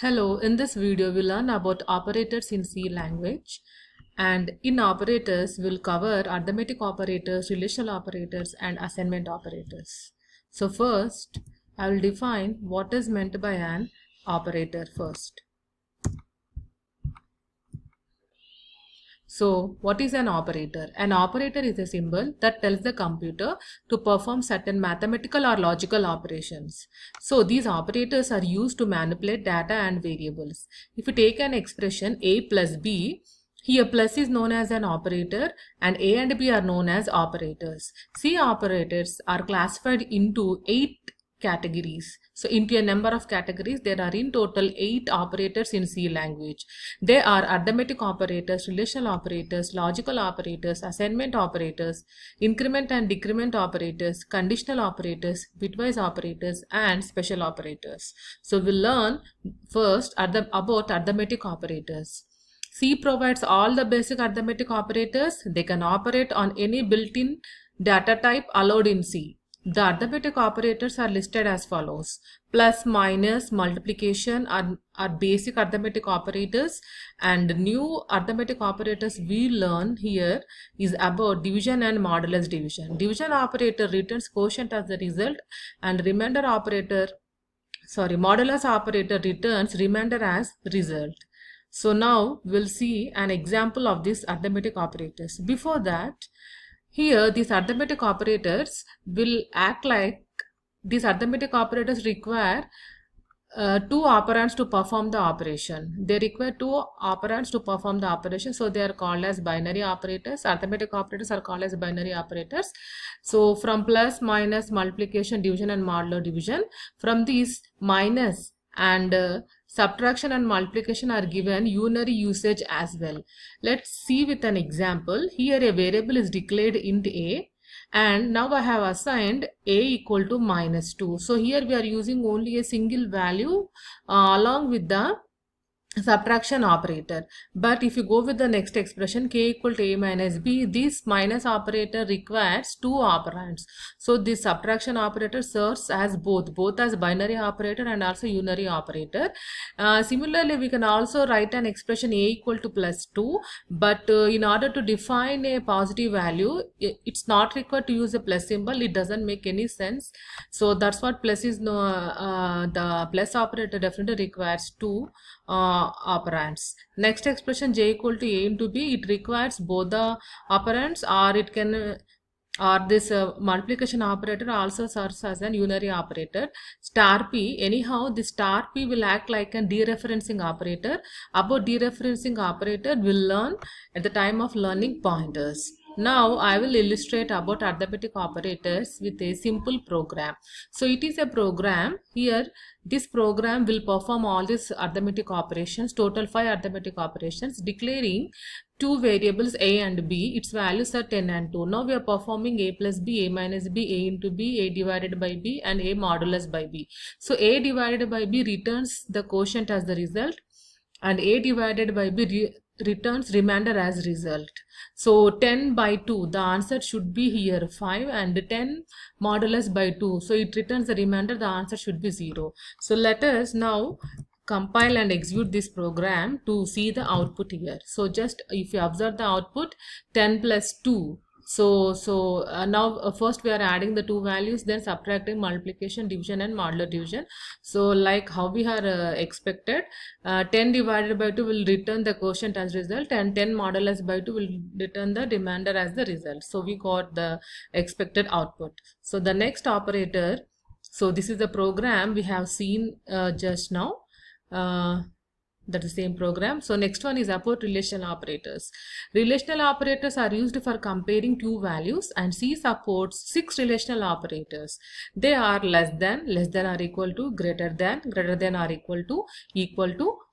Hello, in this video we'll learn about operators in C language, and in operators we'll cover arithmetic operators, relational operators and assignment operators. So first I will define what is meant by an operator first. So what is an operator? An operator is a symbol that tells the computer to perform certain mathematical or logical operations. So these operators are used to manipulate data and variables. If you take an expression a plus b, here plus is known as an operator and a and b are known as operators. C operators are classified into 8 categories. So into a number of categories, there are in total 8 operators in C language. They are arithmetic operators, relational operators, logical operators, assignment operators, increment and decrement operators, conditional operators, bitwise operators and special operators. So we'll learn first about arithmetic operators. C provides all the basic arithmetic operators. They can operate on any built-in data type allowed in C. The arithmetic operators are listed as follows. Plus, minus, multiplication are basic arithmetic operators, and new arithmetic operators we learn here is about division and modulus division. Division operator returns quotient as the result, and modulus operator returns remainder as result. So now we'll see an example of these arithmetic operators. Before that, here these arithmetic operators will act like these arithmetic operators require 2 operands to perform the operation. They require 2 operands to perform the operation, so they are called as binary operators. Arithmetic operators are called as binary operators. So from plus, minus, multiplication, division and modulo division, from these minus and subtraction and multiplication are given unary usage as well. Let's see with an example. Here a variable is declared int a, and now I have assigned a equal to minus 2. So here we are using only a single value along with the subtraction operator. But if you go with the next expression k equal to a minus b, this minus operator requires 2 operands. So this subtraction operator serves as both as binary operator and also unary operator. Similarly, we can also write an expression a equal to plus 2, but in order to define a positive value, it's not required to use a plus symbol. It doesn't make any sense. So that's what plus is. The plus operator definitely requires 2 operands. Next expression j equal to a into b, it requires both the operands, or it can this multiplication operator also serves as an unary operator. Star p, anyhow this star p will act like a dereferencing operator. About dereferencing operator we'll learn at the time of learning pointers. Now I will illustrate about arithmetic operators with a simple program. So it is a program. Here this program will perform all these arithmetic operations, total 5 arithmetic operations, declaring 2 variables a and b. Its values are 10 and 2. Now we are performing a plus b, a minus b, a into b, a divided by b and a modulus by b. So a divided by b returns the quotient as the result, and a divided by b returns remainder as result. So 10 by 2, the answer should be here 5, and 10 modulus by 2, so it returns the remainder, the answer should be 0. So let us now compile and execute this program to see the output here. So just if you observe the output, 10 plus 2. So now first we are adding the 2 values, then subtracting, multiplication, division and modulo division. So like how we are expected, 10 divided by 2 will return the quotient as result, and 10 modulus by 2 will return the remainder as the result. So we got the expected output. So the next operator, so this is the program we have seen just now. That is the same program. So next one is about relational operators. Relational operators are used for comparing 2 values, and C supports 6 relational operators. They are less than or equal to, greater than or equal to,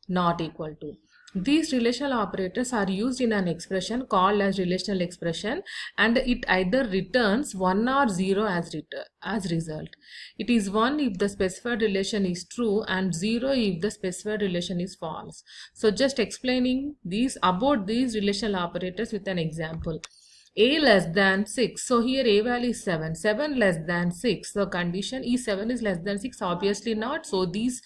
not equal to. These relational operators are used in an expression called as relational expression, and it either returns 1 or 0 as result. It is 1 if the specified relation is true and 0 if the specified relation is false. So just explaining about these relational operators with an example. a less than 6. So here a value is 7. 7 less than 6. The condition is 7 is less than 6. Obviously not. So this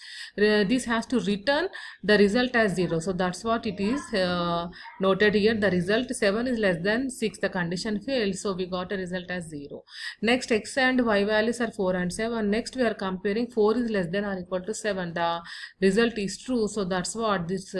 has to return the result as 0. So that's what it is noted here. The result 7 is less than 6. The condition failed. So we got a result as 0. Next, x and y values are 4 and 7. Next we are comparing 4 is less than or equal to 7. The result is true. So that's what this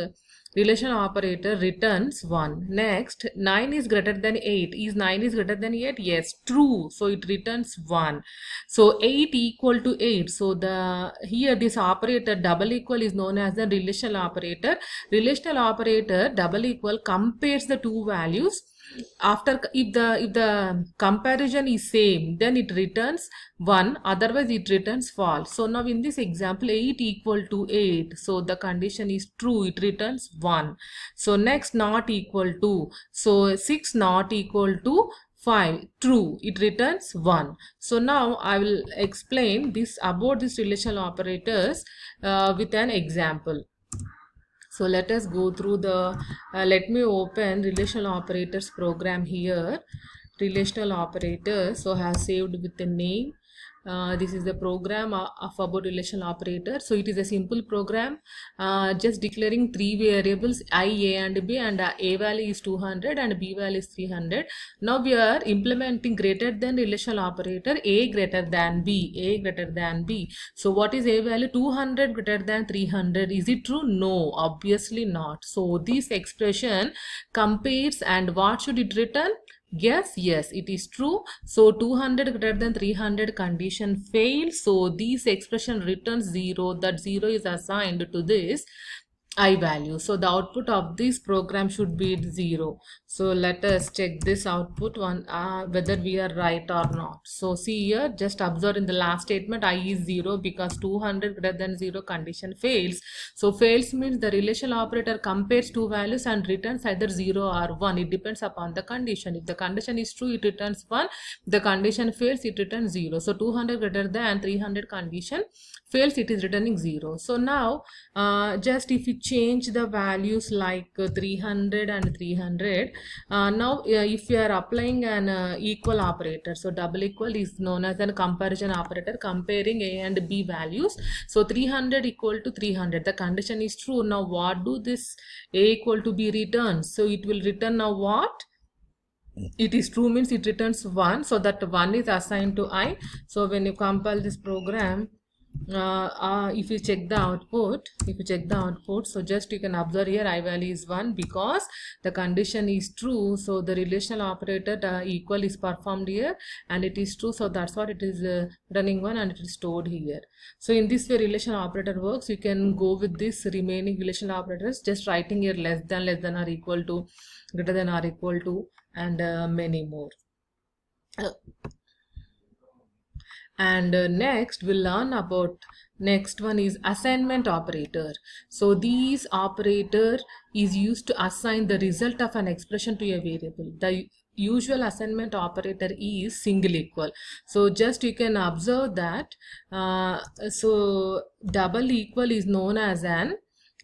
relation operator returns 1. Next, 9 is greater than 8. Is 9 is greater than 8? Yes, true. So it returns 1. So 8 equal to 8. So here this operator double equal is known as the relational operator. Relational operator double equal compares the two values. After if the comparison is same, then it returns 1, otherwise it returns false. So now in this example 8 equal to 8, so the condition is true, it returns 1. So next, not equal to, so 6 not equal to 5, true, it returns 1. So now I will explain this about these relational operators with an example. So let us go through the, let me open relational operators program here. Relational operators, so I have saved with the name. This is the program of about relational operator. So it is a simple program, just declaring three variables I, A and B, and A value is 200 and B value is 300. Now we are implementing greater than relational operator, A greater than B, A greater than B. So what is A value? 200 greater than 300. Is it true? No, obviously not. So this expression compares, and what should it return? Yes, it is true. So 200 greater than 300 condition fails. So this expression returns 0. That 0 is assigned to this I value. So the output of this program should be 0. So let us check this output one, whether we are right or not. So see here, just observe in the last statement I is 0 because 200 greater than 0 condition fails. So fails means the relational operator compares two values and returns either 0 or 1. It depends upon the condition. If the condition is true, it returns 1. The condition fails, it returns 0. So 200 greater than 300 condition fails, it is returning 0. So now just if you change the values like 300 and 300, now if you are applying an equal operator, so double equal is known as a comparison operator, comparing A and B values. So 300 equal to 300, the condition is true. Now what do this A equal to B returns? So it will return now what? It is true means it returns 1, so that 1 is assigned to I. So when you compile this program, if you check the output, so just you can observe here I value is 1 because the condition is true. So the relational operator equal is performed here and it is true, so that's what it is running 1 and it is stored here. So in this way relational operator works. You can go with this remaining relational operators, just writing here less than or equal to, greater than or equal to, and many more. And next we'll learn about, next one is assignment operator. So these operator is used to assign the result of an expression to a variable. The usual assignment operator is single equal. So just you can observe that so double equal is known as a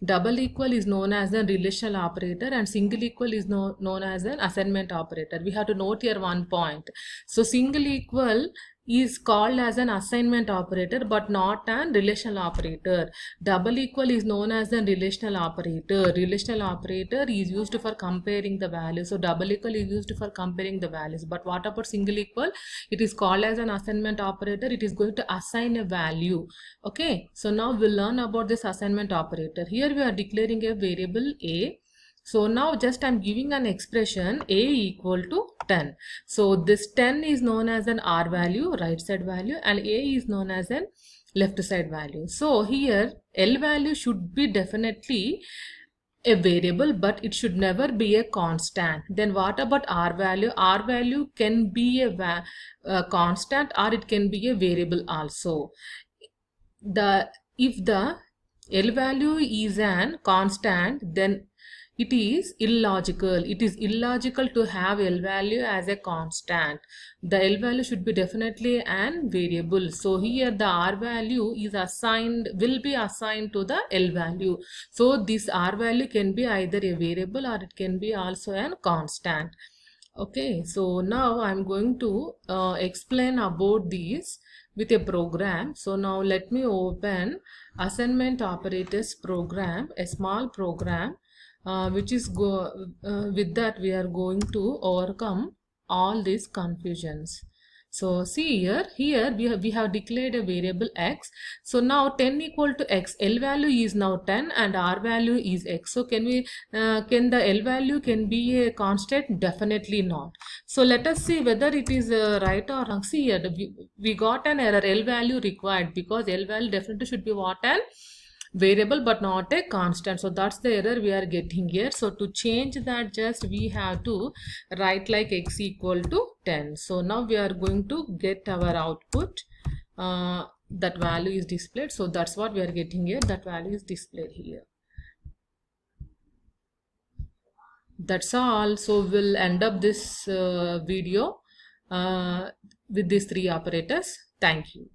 relational operator and single equal is known as an assignment operator. We have to note here one point. So single equal is called as an assignment operator but not an relational operator. Double equal is known as a relational operator. Relational operator is used for comparing the values. So double equal is used for comparing the values. But what about single equal? It is called as an assignment operator. It is going to assign a value. Okay, so now we'll learn about this assignment operator. Here we are declaring a variable A. So now just I'm giving an expression A equal to 10. So this 10 is known as an R value, right side value, and A is known as an left side value. So here L value should be definitely a variable, but it should never be a constant. Then what about R value? R value can be a constant or it can be a variable also. If the L value is an constant, then it is illogical. It is illogical to have L value as a constant. The L value should be definitely an variable. So here the R value is will be assigned to the L value. So this R value can be either a variable or it can be also a constant. Okay, so now I'm going to explain about these with a program. So now let me open assignment operators program, a small program, which is with that we are going to overcome all these confusions. So see here we have declared a variable x. So now 10 equal to x, L value is now 10 and R value is x. So can the L value can be a constant? Definitely not. So let us see whether it is right or wrong. See here, we got an error, L value required, because L value definitely should be what? An variable but not a constant. So that's the error we are getting here. So to change that, just we have to write like x equal to 10. So now we are going to get our output. That value is displayed. So that's what we are getting here. That value is displayed here. That's all. So we'll end up this video with these three operators. Thank you.